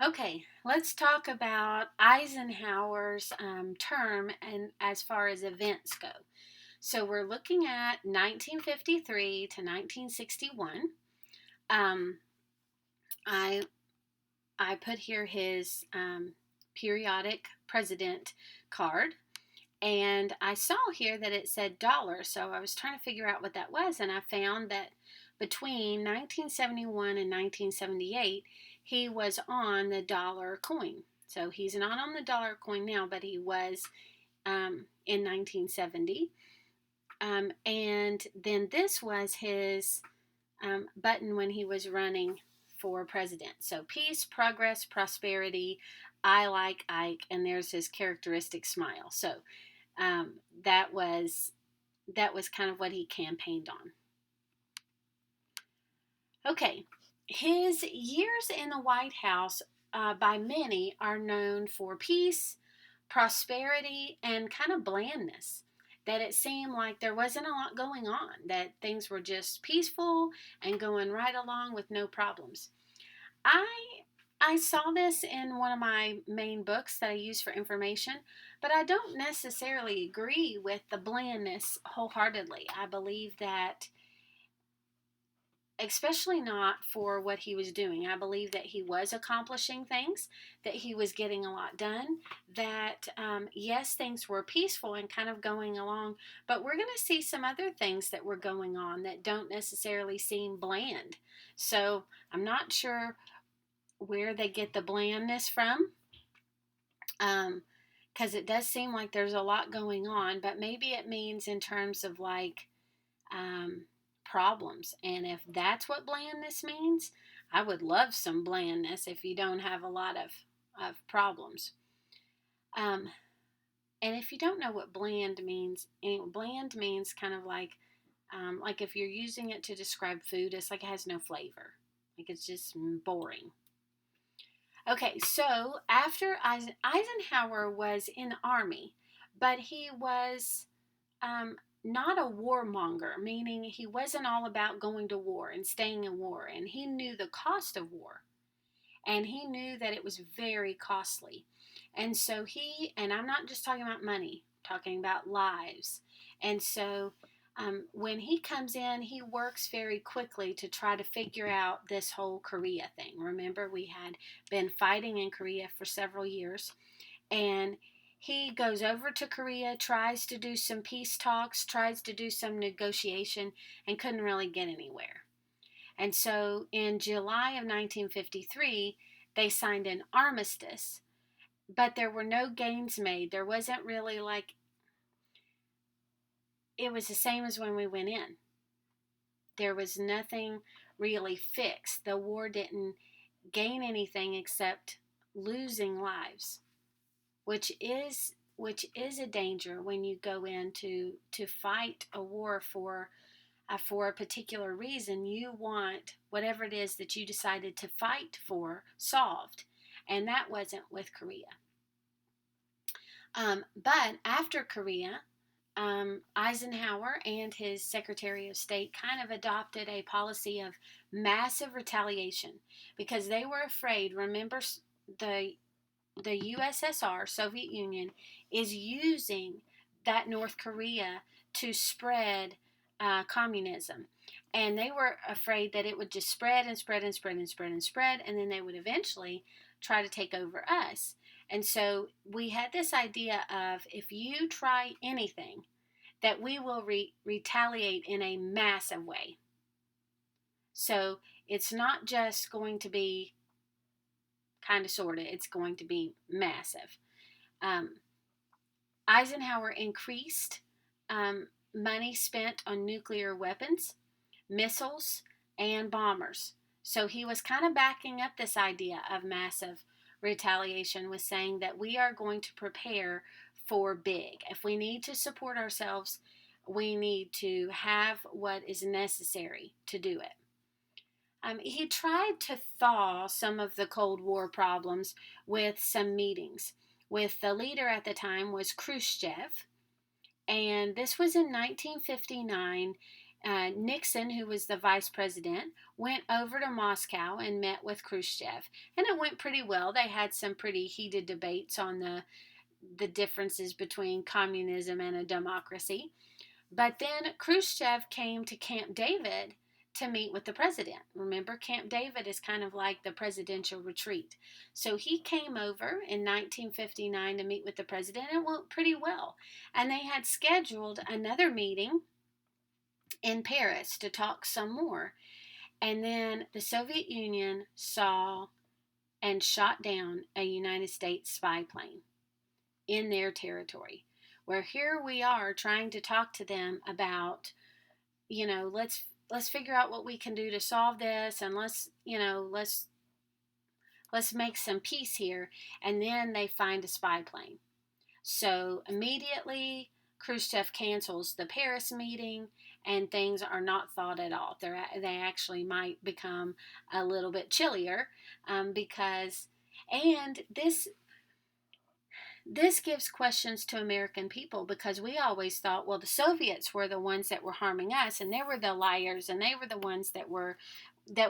Okay, let's talk about Eisenhower's term and as far as events go. So we're looking at 1953 to 1961. Um, I I put here his periodic president card, and I saw here that it said dollar. So I was trying to figure out what that was, and I found that between 1971 and 1978, he was on the dollar coin. So he's not on the dollar coin now, but he was in 1970. And then this was his button when he was running for president. So peace, progress, prosperity, I like Ike, and there's his characteristic smile. So um, that was that was kind of what he campaigned on. Okay, his years in the White House, by many, are known for peace, prosperity, and kind of blandness. That it seemed like there wasn't a lot going on, that things were just peaceful and going right along with no problems. I I saw this in one of my main books that I use for information, but I don't necessarily agree with the blandness wholeheartedly. I believe that, especially not for what he was doing. I believe that he was accomplishing things, that he was getting a lot done, that yes, things were peaceful and kind of going along, but we're going to see some other things that were going on that don't necessarily seem bland. So I'm not sure where they get the blandness from. Because it does seem like there's a lot going on, but maybe it means in terms of like um, problems. And if that's what blandness means, I would love some blandness if you don't have a lot of problems. Um, and if you don't know what bland means kind of like if you're using it to describe food, it's like it has no flavor. Like it's just boring. Okay, so after Eisenhower was in the army, but he was not a warmonger, meaning he wasn't all about going to war and staying in war, and he knew the cost of war, and he knew that it was very costly. And so and I'm not just talking about money, I'm talking about lives. And so when he comes in, he works very quickly to try to figure out this whole Korea thing. Remember, we had been fighting in Korea for several years, and he goes over to Korea, tries to do some peace talks, tries to do some negotiation, and couldn't really get anywhere. And so in July of 1953, they signed an armistice, but there were no gains made. There wasn't really like, it was the same as when we went in. There was nothing really fixed. The war didn't gain anything except losing lives, which is a danger when you go in to fight a war for a particular reason. You want whatever it is that you decided to fight for solved, and that wasn't with Korea. But after Korea, Eisenhower and his Secretary of State kind of adopted a policy of massive retaliation because they were afraid. Remember, the USSR, Soviet Union, is using that North Korea to spread communism. And they were afraid that it would just spread and spread and spread and spread and spread, and then they would eventually try to take over us. And so we had this idea of if you try anything, that we will retaliate in a massive way. So it's not just going to be kind of, sort of, it's going to be massive. Um, Eisenhower increased money spent on nuclear weapons, missiles, and bombers. So he was kind of backing up this idea of massive retaliation with saying that we are going to prepare for big. If we need to support ourselves, we need to have what is necessary to do it. He tried to thaw some of the Cold War problems with some meetings. With the leader at the time was Khrushchev, and this was in 1959. Nixon, who was the vice president, went over to Moscow and met with Khrushchev, and it went pretty well. They had some pretty heated debates on the differences between communism and a democracy. But then Khrushchev came to Camp David to meet with the president. Remember, Camp David is kind of like the presidential retreat. So he came over in 1959 to meet with the president, and it went pretty well. And they had scheduled another meeting in Paris to talk some more. And then the Soviet Union saw and shot down a United States spy plane in their territory. Where here we are trying to talk to them about, let's figure out what we can do to solve this, and let's make some peace here. And then they find a spy plane. So immediately Khrushchev cancels the Paris meeting, and things are not thought at all. They actually might become a little bit chillier, because, and this gives questions to American people, because we always thought, well, the Soviets were the ones that were harming us, and they were the liars, and they were the ones that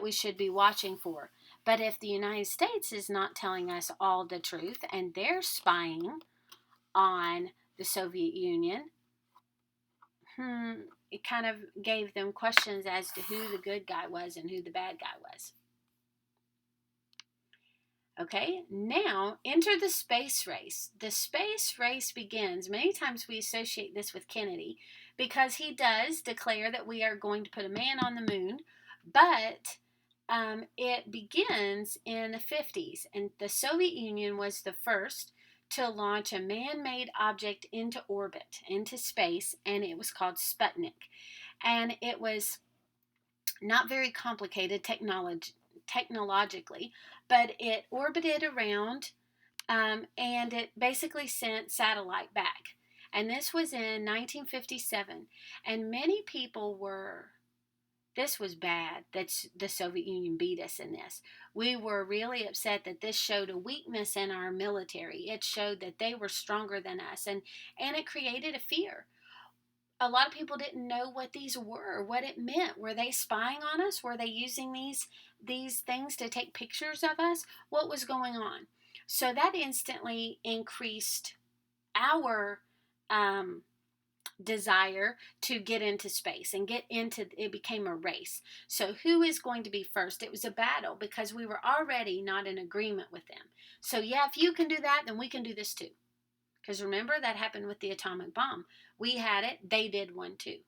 we should be watching for. But if the United States is not telling us all the truth, and they're spying on the Soviet Union, it kind of gave them questions as to who the good guy was and who the bad guy was. Okay, now enter the space race. The space race begins. Many times we associate this with Kennedy, because he does declare that we are going to put a man on the moon, but it begins in the 50s, and the Soviet Union was the first to launch a man-made object into orbit, into space, and it was called Sputnik. And it was not very complicated technologically, but it orbited around, and it basically sent satellite back. And this was in 1957. And many people this was bad that the Soviet Union beat us in this. We were really upset that this showed a weakness in our military. It showed that they were stronger than us, and it created a fear. A lot of people didn't know what these were, what it meant. Were they spying on us? Were they using these things to take pictures of us? What was going on? So that instantly increased our desire to get into space and it became a race. So who is going to be first? It was a battle, because we were already not in agreement with them. So yeah, if you can do that, then we can do this too. Because remember, that happened with the atomic bomb. We had it, they did one too.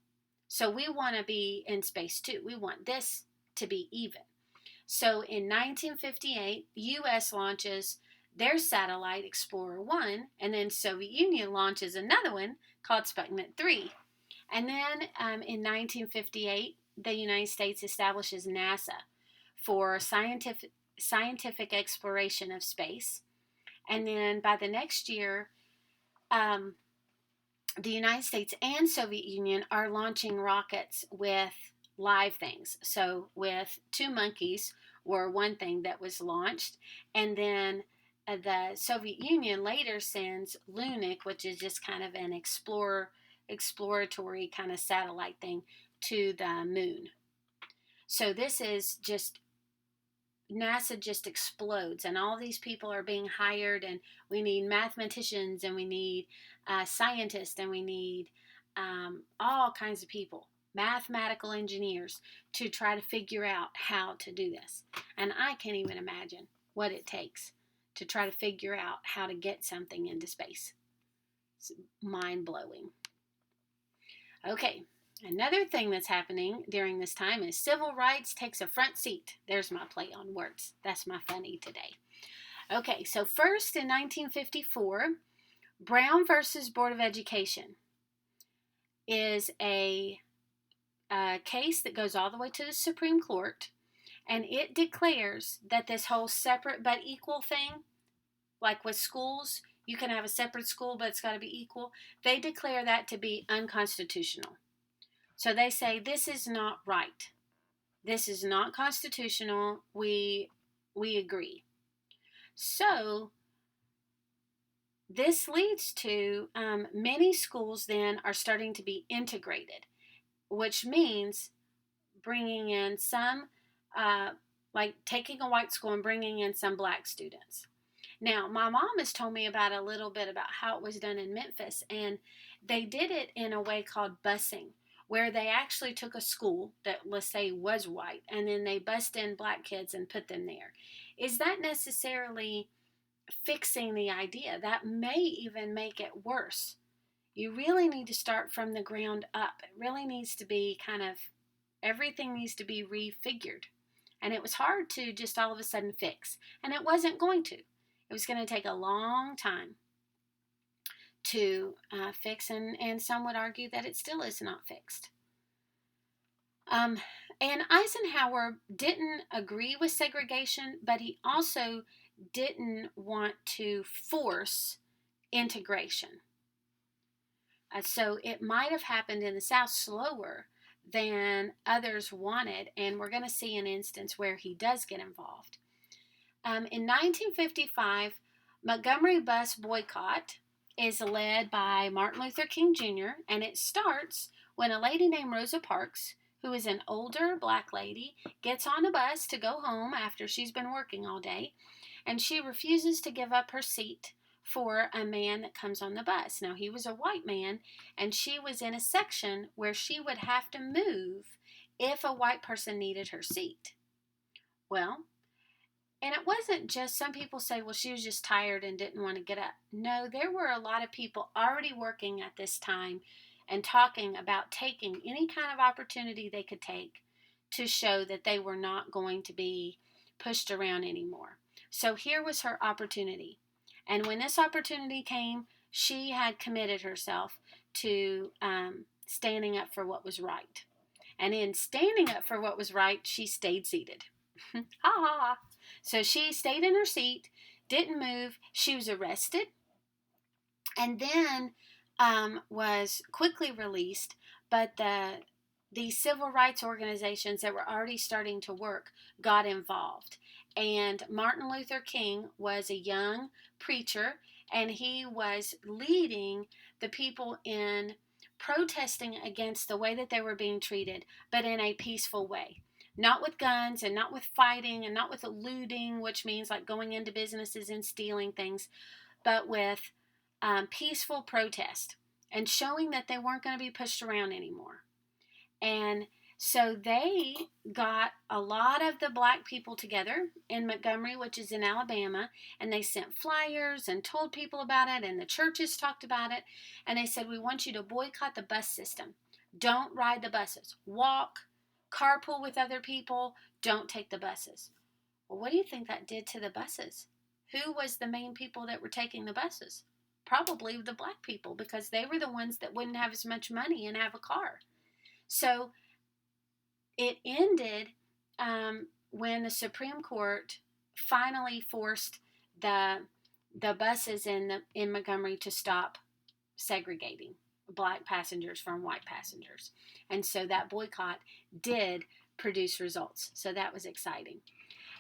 So we want to be in space too. We want this to be even. So in 1958, U.S. launches their satellite Explorer 1, and then Soviet Union launches another one called Sputnik 3. And then in 1958, the United States establishes NASA for scientific exploration of space. And then by the next year, the United States and Soviet Union are launching rockets with live things. So with two monkeys were one thing that was launched, and then the Soviet Union later sends Lunik, which is just kind of an exploratory kind of satellite thing, to the moon. So this is just, NASA just explodes, and all these people are being hired, and we need mathematicians, and we need scientists, and we need all kinds of people, mathematical engineers, to try to figure out how to do this. And I can't even imagine what it takes to try to figure out how to get something into space. It's mind-blowing. Okay, another thing that's happening during this time is civil rights takes a front seat. There's my play on words. That's my funny today. Okay, so first in 1954, Brown versus Board of Education is a case that goes all the way to the Supreme Court, and it declares that this whole separate but equal thing, like with schools, you can have a separate school, but it's got to be equal. They declare that to be unconstitutional. So they say this is not right. This is not constitutional. We agree. So this leads to many schools then are starting to be integrated. which means bringing in some, uh, like taking a white school and bringing in some black students. Now, my mom has told me about a little bit about how it was done in Memphis, and they did it in a way called busing, where they actually took a school that, let's say, was white, and then they bussed in black kids and put them there. Is that necessarily fixing the idea? That may even make it worse. You really need to start from the ground up. It really needs to be kind of, everything needs to be refigured. And it was hard to just all of a sudden fix. And it wasn't going to. It was going to take a long time to fix, and some would argue that it still is not fixed. And Eisenhower didn't agree with segregation, but he also didn't want to force integration. So it might have happened in the South slower than others wanted, and we're going to see an instance where he does get involved. In 1955, Montgomery bus boycott is led by Martin Luther King Jr., and it starts when a lady named Rosa Parks, who is an older black lady, gets on a bus to go home after she's been working all day, and she refuses to give up her seat for a man that comes on the bus. Now, he was a white man, and she was in a section where she would have to move if a white person needed her seat. Well, and it wasn't just, some people say, well, she was just tired and didn't want to get up. No, there were a lot of people already working at this time and talking about taking any kind of opportunity they could take to show that they were not going to be pushed around anymore. So here was her opportunity. And when this opportunity came, she had committed herself to standing up for what was right. And in standing up for what was right, she stayed seated. Ha ha. So she stayed in her seat, didn't move. She was arrested, and then was quickly released. But the civil rights organizations that were already starting to work got involved. And Martin Luther King was a young preacher, and he was leading the people in protesting against the way that they were being treated, but in a peaceful way. Not with guns and not with fighting and not with looting, which means like going into businesses and stealing things, but with peaceful protest and showing that they weren't going to be pushed around anymore. And so they got a lot of the black people together in Montgomery, which is in Alabama, and they sent flyers and told people about it, and the churches talked about it, and they said, we want you to boycott the bus system. Don't ride the buses. Walk, carpool with other people, don't take the buses. Well, what do you think that did to the buses? Who was the main people that were taking the buses? Probably the black people, because they were the ones that wouldn't have as much money and have a car. So it ended when the Supreme Court finally forced the buses in Montgomery to stop segregating black passengers from white passengers. And so that boycott did produce results. So that was exciting.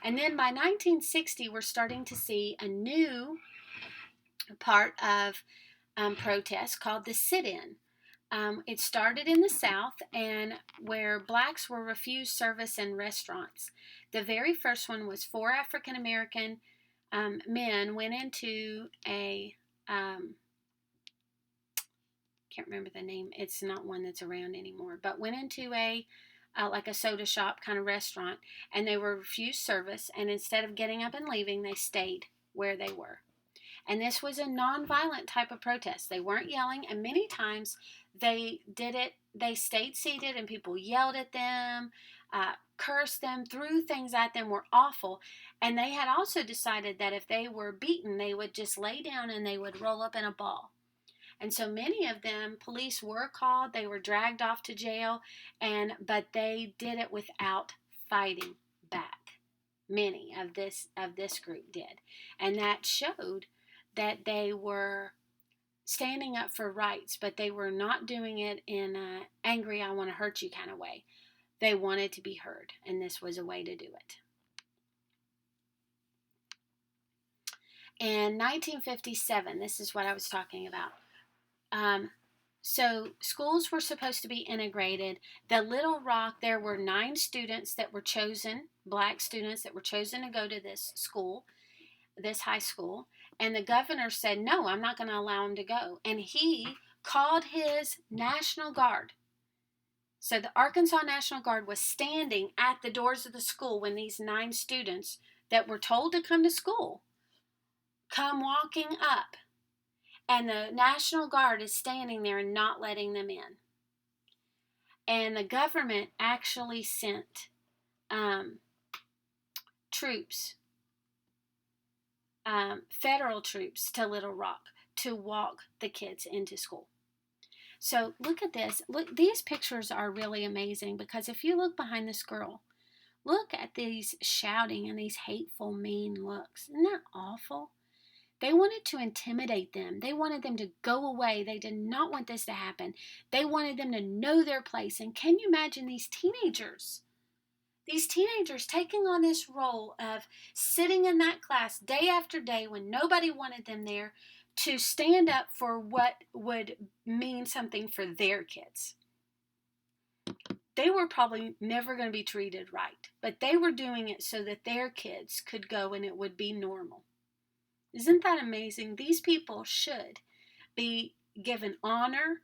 And then by 1960, we're starting to see a new part of protest called the sit-in. It started in the South, and where blacks were refused service in restaurants. The very first one was 4 African American men went into a can't remember the name. It's not one that's around anymore, but went into a like a soda shop kind of restaurant, and they were refused service. And instead of getting up and leaving, they stayed where they were. And this was a nonviolent type of protest. They weren't yelling, and many times they did it. They stayed seated, and people yelled at them, cursed them, threw things at them, were awful. And they had also decided that if they were beaten, they would just lay down and they would roll up in a ball. And so many of them, police were called. They were dragged off to jail, but they did it without fighting back. Many of this group did, and that showed that they were standing up for rights, but they were not doing it in an angry, I want to hurt you kind of way. They wanted to be heard, and this was a way to do it. In 1957, this is what I was talking about. So schools were supposed to be integrated. The Little Rock, there were 9 students that were chosen, black students that were chosen to go to this school, this high school. And the governor said, no, I'm not going to allow them to go. And he called his National Guard. So the Arkansas National Guard was standing at the doors of the school when these 9 students that were told to come to school come walking up. And the National Guard is standing there and not letting them in. And the government actually sent troops, federal troops, to Little Rock to walk the kids into school. So look at this. Look, these pictures are really amazing because if you look behind this girl, look at these shouting and these hateful, mean looks. Isn't that awful? They wanted to intimidate them. They wanted them to go away. They did not want this to happen. They wanted them to know their place. And can you imagine these teenagers? These teenagers taking on this role of sitting in that class day after day when nobody wanted them there to stand up for what would mean something for their kids. They were probably never going to be treated right, but they were doing it so that their kids could go and it would be normal. Isn't that amazing? These people should be given honor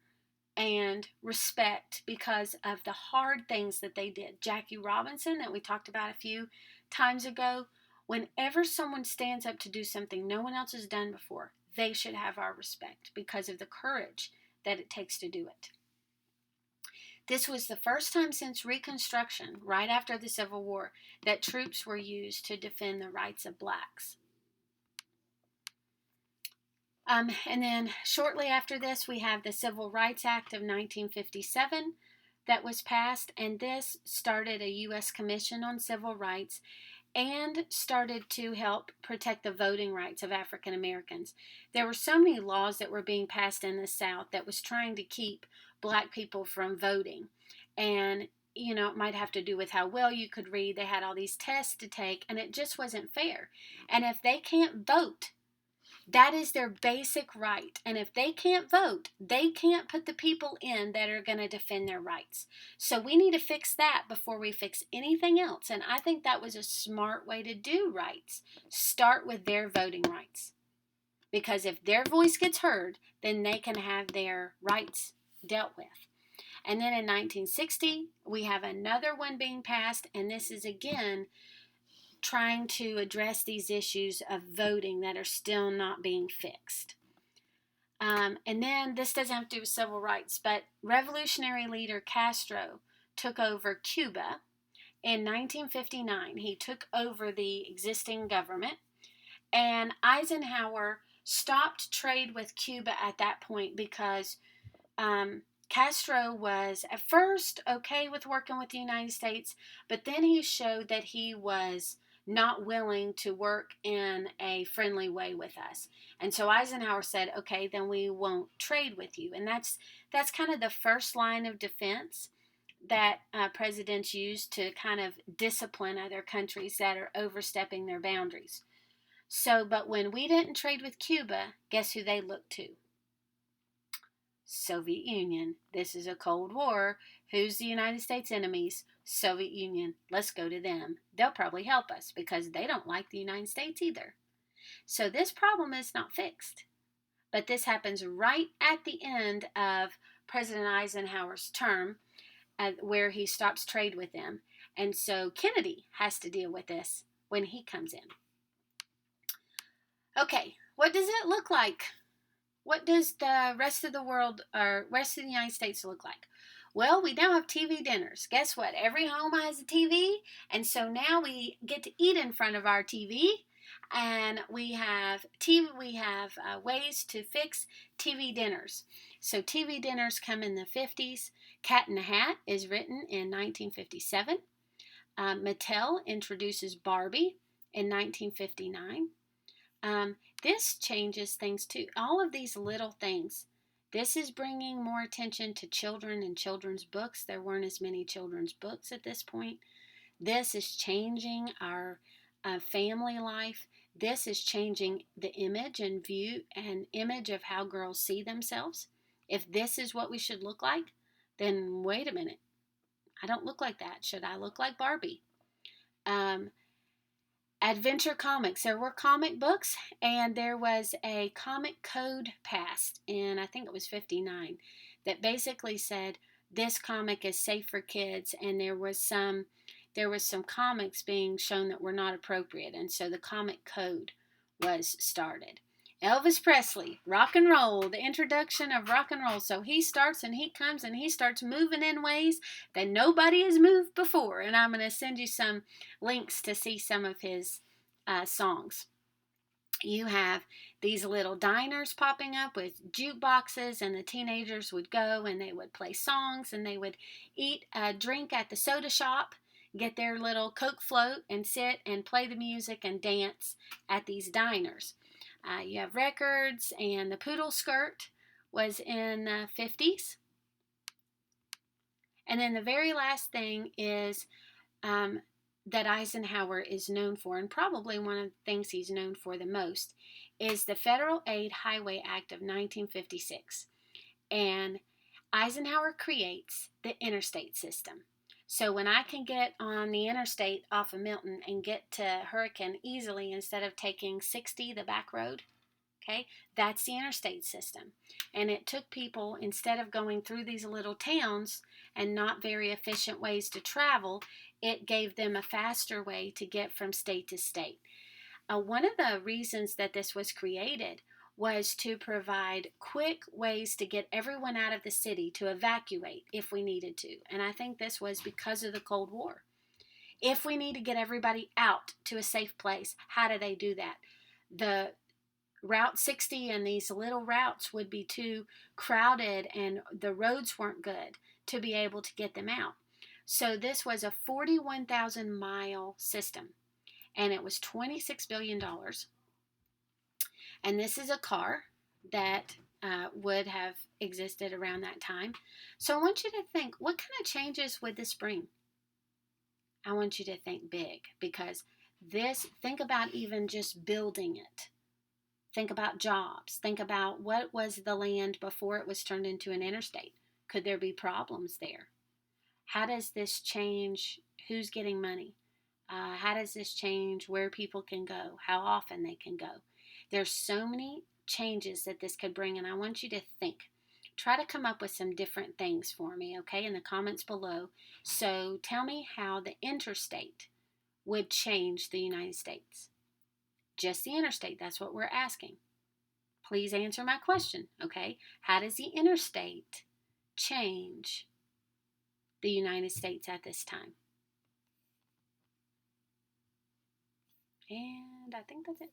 and respect because of the hard things that they did. Jackie Robinson, that we talked about a few times ago, whenever someone stands up to do something no one else has done before, they should have our respect because of the courage that it takes to do it. This was the first time since Reconstruction, right after the Civil War, that troops were used to defend the rights of blacks. And then shortly after this, we have the Civil Rights Act of 1957 that was passed, and this started a U.S. Commission on Civil Rights and started to help protect the voting rights of African Americans. There were so many laws that were being passed in the South that was trying to keep black people from voting. And, you know, it might have to do with how well you could read. They had all these tests to take, and it just wasn't fair. And if they can't vote, that is their basic right. And if they can't vote, they can't put the people in that are going to defend their rights. So we need to fix that before we fix anything else. And I think that was a smart way to do rights. Start with their voting rights. Because if their voice gets heard, then they can have their rights dealt with. And then in 1960, we have another one being passed. And this is again trying to address these issues of voting that are still not being fixed. And then this doesn't have to do with civil rights, but revolutionary leader Castro took over Cuba in 1959. He took over the existing government, and Eisenhower stopped trade with Cuba at that point because Castro was at first okay with working with the United States, but then he showed that he was not willing to work in a friendly way with us. And so Eisenhower said, okay, then we won't trade with you. And that's kind of the first line of defense that presidents use to kind of discipline other countries that are overstepping their boundaries. So, but when we didn't trade with Cuba, guess who they looked to? Soviet Union. This is a Cold War. Who's the United States enemies? Soviet Union. Let's go to them. They'll probably help us because they don't like the United States either. So this problem is not fixed. But this happens right at the end of President Eisenhower's term where he stops trade with them. And so Kennedy has to deal with this when he comes in. Okay, what does it look like? What does the rest of the world or rest of the United States look like? Well, we now have TV dinners. Guess what? Every home has a TV, and so now we get to eat in front of our TV, and we have TV. We have ways to fix TV dinners. So TV dinners come in the 50s. Cat in the Hat is written in 1957. Mattel introduces Barbie in 1959. This changes things too. All of these little things. This is bringing more attention to children and children's books. There weren't as many children's books at this point. This is changing our family life. This is changing the image and view and image of how girls see themselves If this is what we should look like, then wait a minute. I don't look like that. Should I look like Barbie? Um, Adventure comics. There were comic books, and there was a comic code passed in, I think it was 59, that basically said this comic is safe for kids, and there was some comics being shown that were not appropriate, and so the comic code was started. Elvis Presley, rock and roll, the introduction of rock and roll. So he starts and he comes and he starts moving in ways that nobody has moved before. And I'm going to send you some links to see some of his songs. You have these little diners popping up with jukeboxes, and the teenagers would go and they would play songs, and they would eat a drink at the soda shop, get their little Coke float, and sit and play the music and dance at these diners. You have records, and the poodle skirt was in the 50s. And then the very last thing is that Eisenhower is known for, and probably one of the things he's known for the most, is the Federal Aid Highway Act of 1956. And Eisenhower creates the Interstate System. So when I can get on the interstate off of Milton and get to Hurricane easily instead of taking 60, the back road, okay, that's the interstate system. And it took people, instead of going through these little towns and not very efficient ways to travel, it gave them a faster way to get from state to state. One of the reasons that this was created was to provide quick ways to get everyone out of the city to evacuate if we needed to. And I think this was because of the Cold War. If we need to get everybody out to a safe place, how do they do that? The Route 60 and these little routes would be too crowded, and the roads weren't good to be able to get them out. So this was a 41,000 mile system, and it was $26 billion. And this is a car that would have existed around that time. So I want you to think, what kind of changes would this bring? I want you to think big, because think about even just building it. Think about jobs. Think about what was the land before it was turned into an interstate. Could there be problems there? How does this change who's getting money? How does this change where people can go? How often they can go? There's so many changes that this could bring, and I want you to think. Try to come up with some different things for me, okay, in the comments below. So tell me how the interstate would change the United States. Just the interstate, that's what we're asking. Please answer my question, okay? How does the interstate change the United States at this time? And I think that's it.